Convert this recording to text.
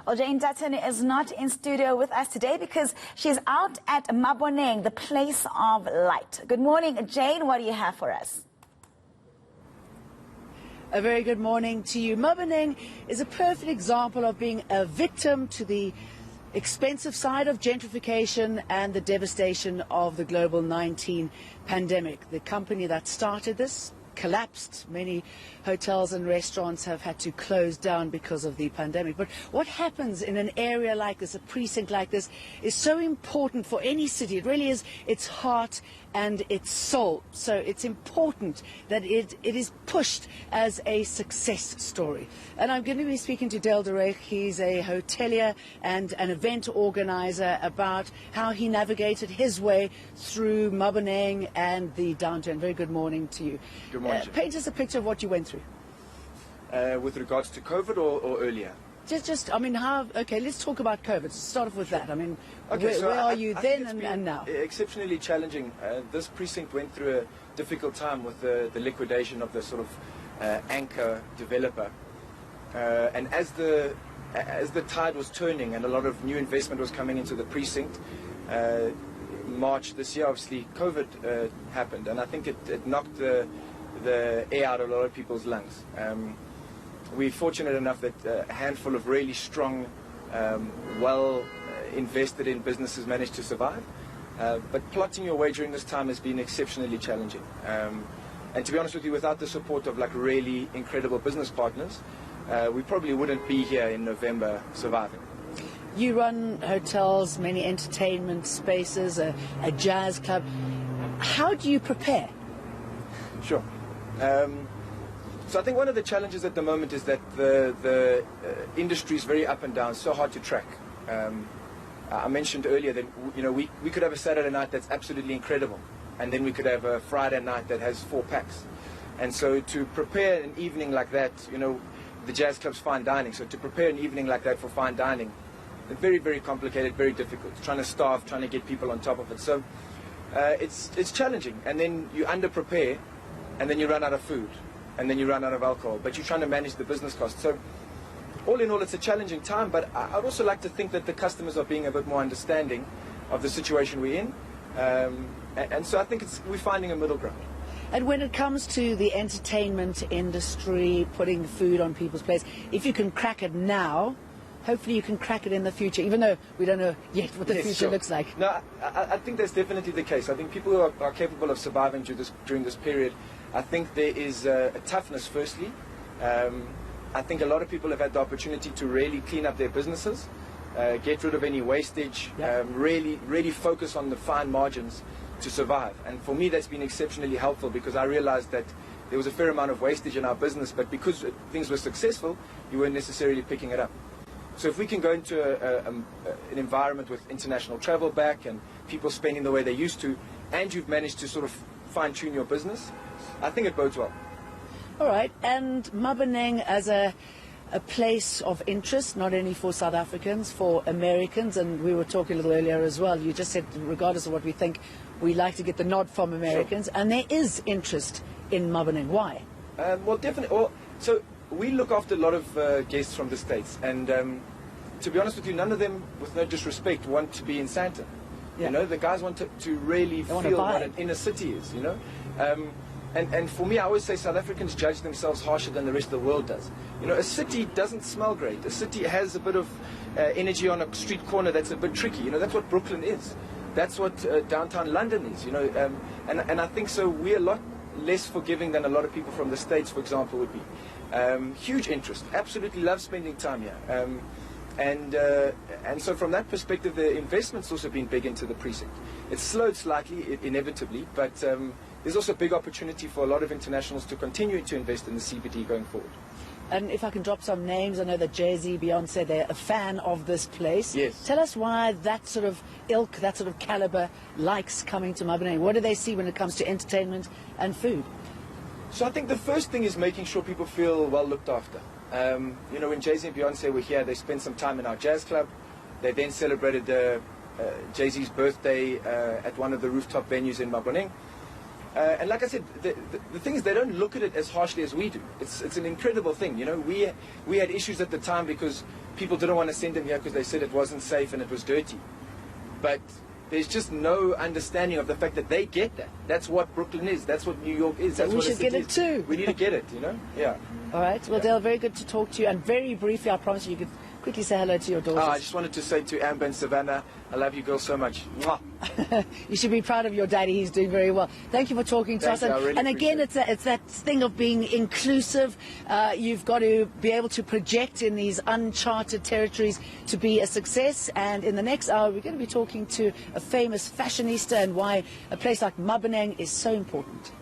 Well, Jane Dutton is not in studio with us today because she's out at Maboneng, the place of light. Good morning, Jane. What do you have for us? A very good morning to you. Maboneng is a perfect example of being a victim to the expensive side of gentrification and the devastation of the global 19 pandemic. The company that started this collapsed. Many hotels and restaurants have had to close down because of the pandemic. But what happens in an area like this, a precinct like this, is so important for any city. It really is its heart and its soul. So it's important that it is pushed as a success story. And I'm going to be speaking to Ruig. He's a hotelier and an event organizer about how he navigated his way through Maboneng and the downturn. Very good morning to you. Good morning. Paint us a picture of what you went through. With regards to COVID or earlier? I mean, okay, let's talk about COVID. Start off with that. I mean, okay, where are you then and now? Exceptionally challenging. This precinct went through a difficult time with the liquidation of the sort of eNCA developer. And as the tide was turning and a lot of new investment was coming into the precinct, March this year, obviously, COVID happened. And I think it knocked the air out of a lot of people's lungs. We're fortunate enough that a handful of really strong, well invested in businesses managed to survive. But plotting your way during this time has been exceptionally challenging. And to be honest with you, without the support of like really incredible business partners, we probably wouldn't be here in November surviving. You run hotels, many entertainment spaces, a jazz club. How do you prepare? Sure. So I think one of the challenges at the moment is that the industry is very up and down, so hard to track. I mentioned earlier that we could have a Saturday night that's absolutely incredible, and then we could have a Friday night that has 4 packs. And so to prepare an evening like that, the jazz club's fine dining, so to prepare an evening like that for fine dining, very, very complicated, very difficult. Trying to staff, trying to get people on top of it. So it's challenging, and then you under-prepare, and then you run out of food, and then you run out of alcohol, but you're trying to manage the business costs. So all in all, it's a challenging time, but I'd also like to think that the customers are being a bit more understanding of the situation we're in. And so I think we're finding a middle ground. And when it comes to the entertainment industry, putting food on people's plates, if you can crack it now, hopefully you can crack it in the future, even though we don't know yet what the future looks like. No, I think that's definitely the case. I think people who are capable of surviving during this period, I think there is a toughness, firstly. I think a lot of people have had the opportunity to really clean up their businesses, get rid of any wastage, really focus on the fine margins to survive. And for me, that's been exceptionally helpful because I realized that there was a fair amount of wastage in our business, but because things were successful, you weren't necessarily picking it up. So if we can go into an environment with international travel back and people spending the way they used to, and you've managed to sort of fine-tune your business, I think it bodes well. All right, and Maboneng as a place of interest, not only for South Africans, for Americans, and we were talking a little earlier as well, you just said regardless of what we think, we like to get the nod from Americans, and there is interest in Maboneng. Why? Well, definitely. So we look after a lot of guests from the States, and to be honest with you, none of them, with no disrespect, want to be in Sandton. Yeah. The guys want to really feel what an inner city is, And for me, I always say South Africans judge themselves harsher than the rest of the world does. A city doesn't smell great. A city has a bit of energy on a street corner that's a bit tricky. That's what Brooklyn is. That's what downtown London is, And I think so we're a lot less forgiving than a lot of people from the States, for example, would be. Huge interest. Absolutely love spending time here. And so from that perspective, the investment's also been big into the precinct. It's slowed slightly, inevitably, but there's also a big opportunity for a lot of internationals to continue to invest in the CBD going forward. And if I can drop some names, I know that Jay-Z, Beyonce, they're a fan of this place. Yes. Tell us why that sort of ilk, that sort of caliber likes coming to Maboneng. What do they see when it comes to entertainment and food? So I think the first thing is making sure people feel well looked after. When Jay-Z and Beyonce were here, they spent some time in our jazz club. They then celebrated Jay-Z's birthday at one of the rooftop venues in Maboneng. And like I said, the thing is they don't look at it as harshly as we do. It's an incredible thing. You know, we had issues at the time because people didn't want to send them here because they said it wasn't safe and it was dirty. But there's just no understanding of the fact that they get that. That's what Brooklyn is. That's what New York is. That's we what should get it too. We need to get it, you know? Yeah. All right. Well, Dale, very good to talk to you. And very briefly, I promise you could quickly say hello to your daughters. I just wanted to say to Amber and Savannah, I love you girls so much. Mwah. You should be proud of your daddy. He's doing very well. Thank you for talking to us. And again, it's that thing of being inclusive. You've got to be able to project in these uncharted territories to be a success. And in the next hour, we're going to be talking to a famous fashionista and why a place like Maboneng is so important.